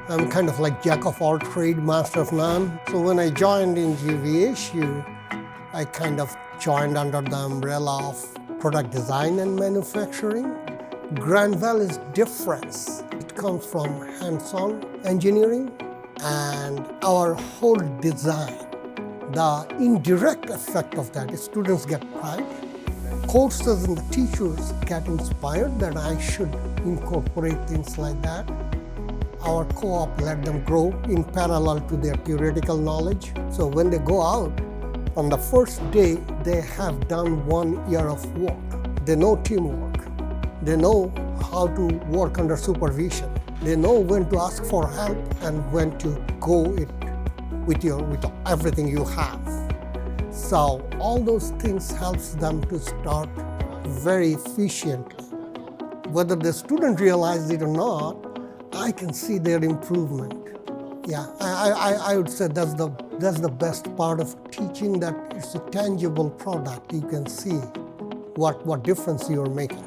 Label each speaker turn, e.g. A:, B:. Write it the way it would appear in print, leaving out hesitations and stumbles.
A: I'm kind of like jack of all trade, master of none. So when I joined in GVHU, I kind of joined under the umbrella of product design and manufacturing. Grand Valley's difference, it comes from hands-on engineering and our whole design. The indirect effect of that is students get pride. Courses and the teachers get inspired that I should incorporate things like that. Our co-op let them grow in parallel to their theoretical knowledge. So when they go out, on the first day, they have done 1 year of work. They know teamwork. They know how to work under supervision. They know when to ask for help and when to go it with everything you have. So all those things helps them to start very efficiently. Whether the student realizes it or not, I can see their improvement. Yeah, I would say that's the best part of teaching, that it's a tangible product. You can see what difference you're making.